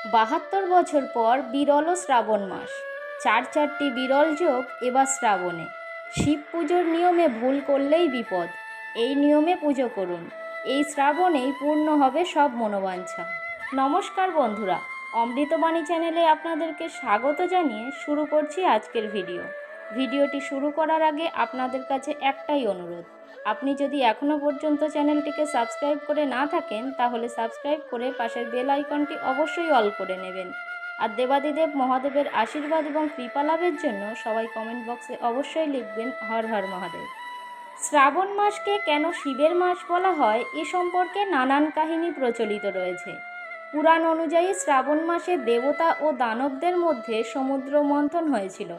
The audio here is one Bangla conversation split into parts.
৭২ বছর পর বিরল শ্রাবণ মাস। চারটি বিরল যোগ এবার শ্রাবণে। শিব পুজোর নিয়মে ভুল করলেই বিপদ। এই নিয়মে পুজো করুন, এই শ্রাবণেই পূর্ণ হবে সব মনোবাঞ্ছা। নমস্কার বন্ধুরা, অমৃতবাণী চ্যানেলে আপনাদেরকে স্বাগত জানিয়ে শুরু করছি আজকের ভিডিওটি শুরু করার আগে আপনাদের কাছে একটাই অনুরোধ, আপনি যদি এখনও পর্যন্ত চ্যানেলটিকে সাবস্ক্রাইব করে না থাকেন তাহলে সাবস্ক্রাইব করে পাশের বেল আইকনটি অবশ্যই অল করে নেবেন। আর দেবাদিদেব মহাদেবের আশীর্বাদ এবং কৃপা লাভের জন্য সবাই কমেন্ট বক্সে অবশ্যই লিখবেন হর হর মহাদেব। শ্রাবণ মাসকে কেন শিবের মাস বলা হয় এ সম্পর্কে নানান কাহিনী প্রচলিত রয়েছে। পুরাণ অনুযায়ী শ্রাবণ মাসে দেবতা ও দানবদের মধ্যে সমুদ্র মন্থন হয়েছিল।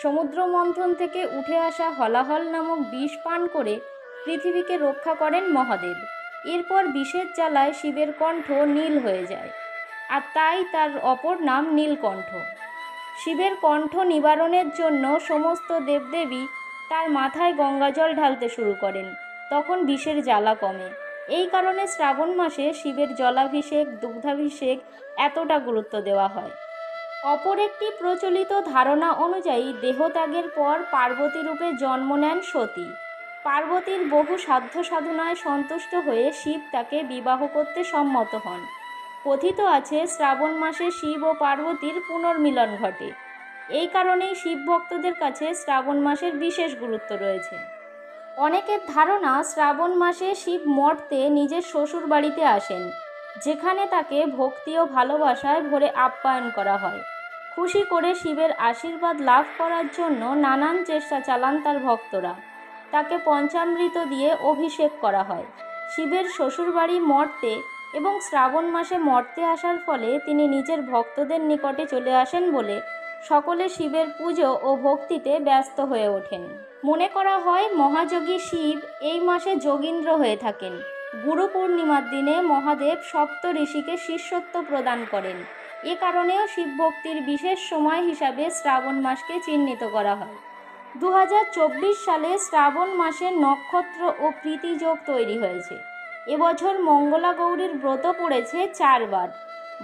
সমুদ্র মন্থন থেকে উঠে আসা হলাহল নামক বিষ পান করে পৃথিবীকে রক্ষা করেন মহাদেব। এরপর বিষের জ্বালায় শিবের কণ্ঠ নীল হয়ে যায়, আর তাই তার অপর নাম নীলকণ্ঠ। শিবের কণ্ঠ নিবারণের জন্য সমস্ত দেবদেবী তার মাথায় গঙ্গাজল ঢালতে শুরু করেন, তখন বিষের জ্বালা কমে। এই কারণে শ্রাবণ মাসে শিবের জলাভিষেক, দুগ্ধাভিষেক এতটা গুরুত্ব দেওয়া হয়। অপর একটি প্রচলিত ধারণা অনুযায়ী দেহত্যাগের পর পার্বতী রূপে জন্ম নেন সতী। পার্বতীর বহু সাধ্য সাধনায় সন্তুষ্ট হয়ে শিব তাকে বিবাহ করতে সম্মত হন। কথিত আছে শ্রাবণ মাসে শিব ও পার্বতীর পুনর্মিলন ঘটে। এই কারণেই শিব ভক্তদের কাছে শ্রাবণ মাসের বিশেষ গুরুত্ব রয়েছে। অনেকের ধারণা শ্রাবণ মাসে শিব মর্তে নিজের শ্বশুর বাড়িতে আসেন, যেখানে তাকে ভক্তি ও ভালোবাসায় ভরে আপ্যায়ন করা হয়। খুশি করে শিবের আশীর্বাদ লাভ করার জন্য নানান চেষ্টা চালান তার ভক্তরা। তাকে পঞ্চামৃত দিয়ে অভিষেক করা হয়। শিবের শ্বশুরবাড়ি মর্তে এবং শ্রাবণ মাসে মর্তে আসার ফলে তিনি নিজের ভক্তদের নিকটে চলে আসেন বলে সকলে শিবের পুজো ও ভক্তিতে ব্যস্ত হয়ে ওঠেন। মনে করা হয় মহাযোগী শিব এই মাসে যোগীন্দ্র হয়ে থাকেন। গুরু পূর্ণিমার দিনে মহাদেব সপ্ত ঋষিকে শিষ্যত্ব প্রদান করেন। এ কারণেও শিব ভক্তির বিশেষ সময় হিসাবে শ্রাবণ মাসকে চিহ্নিত করা হয়। 2024 সালে শ্রাবণ মাসে নক্ষত্র ও প্রীতি যোগ তৈরি হয়েছে। এবছর মঙ্গলা গৌরীর ব্রত পড়েছে 4 বার।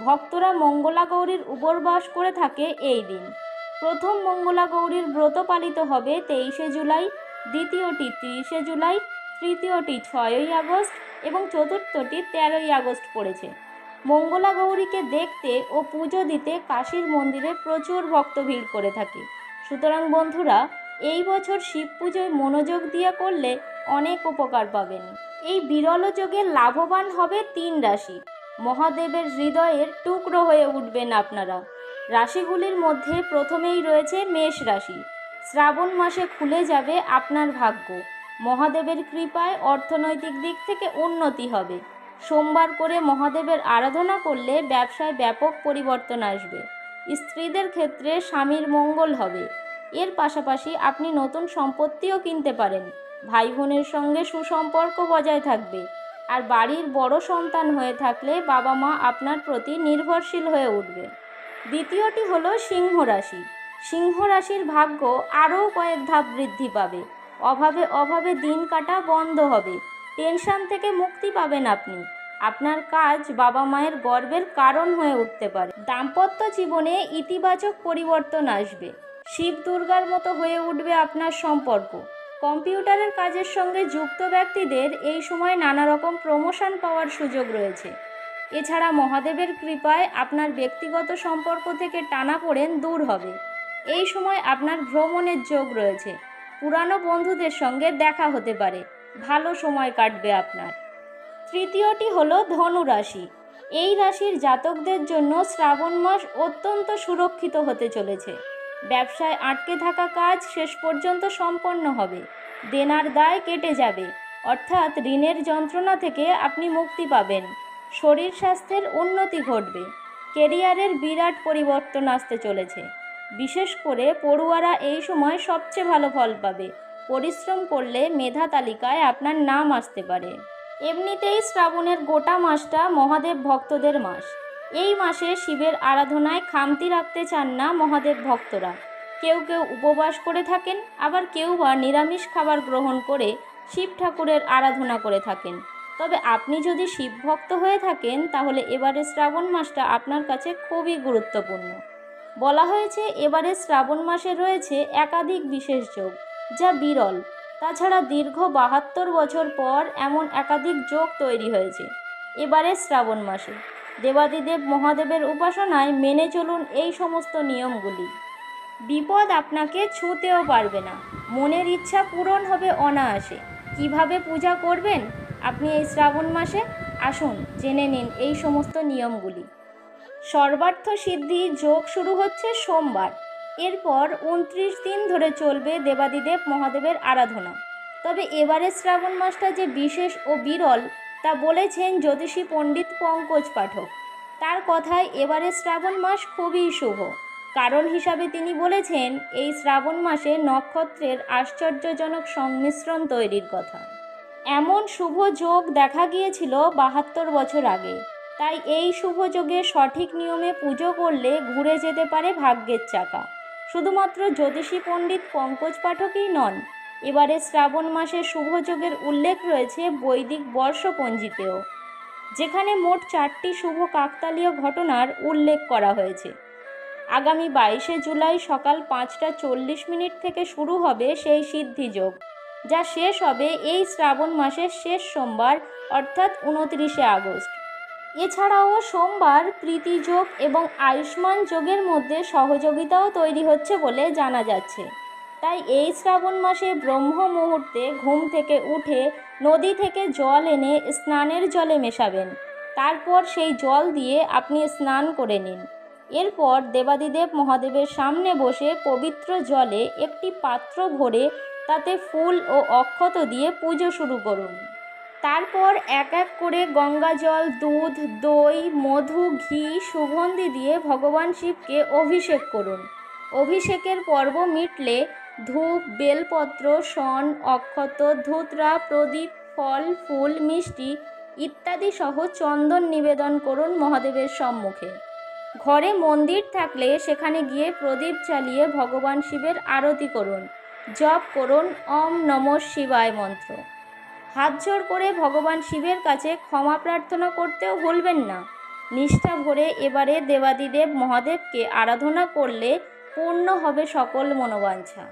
ভক্তরা মঙ্গলা গৌরীর উপবাস করে থাকে এই দিন। প্রথম মঙ্গলা গৌরীর ব্রত পালিত হবে 23শে জুলাই, দ্বিতীয়টি 30শে জুলাই, তৃতীয়টি 6ই আগস্ট এবং চতুর্থটি 13ই আগস্ট পড়েছে। মঙ্গলা গৌরীকে দেখতে ও পুজো দিতে কাশীর মন্দিরে প্রচুর ভক্ত ভিড় করে থাকে। সুতরাং বন্ধুরা, এই বছর শিব পুজোয় মনোযোগ দিয়ে করলে অনেক উপকার পাবেন। এই বিরল যোগে লাভবান হবে 3 রাশি। মহাদেবের হৃদয়ের টুকরো হয়ে উঠবেন আপনারা। রাশিগুলির মধ্যে প্রথমেই রয়েছে মেষ রাশি। শ্রাবণ মাসে খুলে যাবে আপনার ভাগ্য। মহাদেবের কৃপায় অর্থনৈতিক দিক থেকে উন্নতি হবে। সোমবার করে মহাদেবের আরাধনা করলে ব্যবসায় ব্যাপক পরিবর্তন আসবে। স্ত্রীদের ক্ষেত্রে স্বামীর মঙ্গল হবে। এর পাশাপাশি আপনি নতুন সম্পত্তিও কিনতে পারেন। ভাই বোনের সঙ্গে সুসম্পর্ক বজায় থাকবে। আর বাড়ির বড় সন্তান হয়ে থাকলে বাবা মা আপনার প্রতি নির্ভরশীল হয়ে উঠবে। দ্বিতীয়টি হলো সিংহ রাশি। সিংহ রাশির ভাগ্য আরও কয়েক ধাপ বৃদ্ধি পাবে। অভাবে দিন কাটা বন্ধ হবে। টেনশন থেকে মুক্তি পাবেন আপনি। আপনার কাজ বাবা মায়ের গর্বের কারণ হয়ে উঠতে পারে। দাম্পত্য জীবনে ইতিবাচক পরিবর্তন আসবে। শিব দুর্গার মতো হয়ে উঠবে আপনার সম্পর্ক। কম্পিউটারের কাজের সঙ্গে যুক্ত ব্যক্তিদের এই সময় নানা রকম প্রমোশন পাওয়ার সুযোগ রয়েছে। এছাড়া মহাদেবের কৃপায় আপনার ব্যক্তিগত সম্পর্ক থেকে টানাপোড়েন দূর হবে। এই সময় আপনার ভ্রমণের যোগ রয়েছে। পুরানো বন্ধুদের সঙ্গে দেখা হতে পারে। ভালো সময় কাটবে আপনার। তৃতীয়টি হলো ধনু রাশি। এই রাশির জাতকদের জন্য শ্রাবণ মাস অত্যন্ত সুরক্ষিত হতে চলেছে। ব্যবসায় আটকে থাকা কাজ শেষ পর্যন্ত সম্পন্ন হবে। দেনার দায় কেটে যাবে, অর্থাৎ ঋণের যন্ত্রণা থেকে আপনি মুক্তি পাবেন। শরীর স্বাস্থ্যের উন্নতি ঘটবে। কেরিয়ারের বিরাট পরিবর্তন আসতে চলেছে। বিশেষ করে পড়ুয়ারা এই সময় সবচেয়ে ভালো ফল পাবে। পরিশ্রম করলে মেধা তালিকায় আপনার নাম আসতে পারে। এমনিতেই শ্রাবণের গোটা মাসটা মহাদেব ভক্তদের মাস। এই মাসে শিবের আরাধনায় খামতি রাখতে চান না মহাদেব ভক্তরা। কেউ উপবাস করে থাকেন, আবার কেউ বা নিরামিষ খাবার গ্রহণ করে শিব ঠাকুরের আরাধনা করে থাকেন। তবে আপনি যদি শিব ভক্ত হয়ে থাকেন তাহলে এবারে শ্রাবণ মাসটা আপনার কাছে খুবই গুরুত্বপূর্ণ। বলা হয়েছে এবারে শ্রাবণ মাসে রয়েছে একাধিক বিশেষ যোগ, যা বিরল। তাছাড়া দীর্ঘ ৭২ বছর পর এমন একাধিক যোগ তৈরি হয়েছে এবারে শ্রাবণ মাসে। দেবাদিদেব মহাদেবের উপাসনায় মেনে চলুন এই সমস্ত নিয়মগুলি। বিপদ আপনাকে ছুঁতেও পারবে না, মনের ইচ্ছা পূরণ হবে অনায়াসে। কিভাবে পূজা করবেন আপনি এই শ্রাবণ মাসে, আসুন জেনে নিন এই সমস্ত নিয়মগুলি। সর্বার্থ সিদ্ধি যোগ শুরু হচ্ছে সোমবার। এরপর 29 দিন ধরে চলবে দেবাদিদেব মহাদেবের আরাধনা। তবে এবারে শ্রাবণ মাসটা যে বিশেষ ও বিরল তা বলেছেন জ্যোতিষী পণ্ডিত পঙ্কজ পাঠক। তার কথায় এবারে শ্রাবণ মাস খুবই শুভ। কারণ হিসাবে তিনি বলেছেন এই শ্রাবণ মাসে নক্ষত্রের আশ্চর্যজনক সংমিশ্রণ তৈরির কথা। এমন শুভ যোগ দেখা গিয়েছিল ৭২ বছর আগে। তাই এই শুভ যোগে সঠিক নিয়মে পুজো করলে ঘুরে যেতে পারে ভাগ্যের চাকা। শুধুমাত্র জ্যোতিষী পণ্ডিত পঙ্কজ পাঠকই নন, এবারে শ্রাবণ মাসে শুভ যোগের উল্লেখ রয়েছে বৈদিক বর্ষপঞ্জিতেও, যেখানে মোট 4টি শুভ কাকতালীয় ঘটনার উল্লেখ করা হয়েছে। আগামী 22শে জুলাই সকাল 5টা 40 মিনিট থেকে শুরু হবে সেই সিদ্ধিযোগ, যা শেষ হবে এই শ্রাবণ মাসের শেষ সোমবার অর্থাৎ 29শে আগস্ট। এছাড়াও সোমবার প্রীতিযোগ এবং আয়ুষ্মান যোগের মধ্যে সহযোগিতাও তৈরি হচ্ছে বলে জানা যাচ্ছে। তাই এই শ্রাবণ মাসে ব্রহ্ম মুহূর্তে ঘুম থেকে উঠে নদী থেকে জল এনে স্নানের জলে মেশাবেন। তারপর সেই জল দিয়ে আপনি স্নান করে নিন। এরপর দেবাদিদেব মহাদেবের সামনে বসে পবিত্র জলে একটি পাত্র ভরে তাতে ফুল ও অক্ষত দিয়ে পুজো শুরু করুন। তারপর এক এক করে গঙ্গা জল, দুধ, দই, মধু, ঘি, সুগন্ধি দিয়ে ভগবান শিবকে অভিষেক করুন। অভিষেকের পর্ব মিটলে ধূপ, বেলপত্র, শণ, অক্ষত, ধূতরা, প্রদীপ, ফল, ফুল, মিষ্টি ইত্যাদি সহ চন্দন নিবেদন করুন মহাদেবের সম্মুখে। ঘরে মন্দির থাকলে সেখানে গিয়ে প্রদীপ জ্বালিয়ে ভগবান শিবের আরতি করুন। জপ করুন ওম নমঃ শিবায় মন্ত্র। হাত জোড় করে ভগবান শিবের কাছে ক্ষমা প্রার্থনা করতেও ভুলবেন না। নিষ্ঠা ভরে এবারে দেবাদিদেব মহাদেবকে আরাধনা করলে পূর্ণ হবে সকল মনোবাঞ্ছা।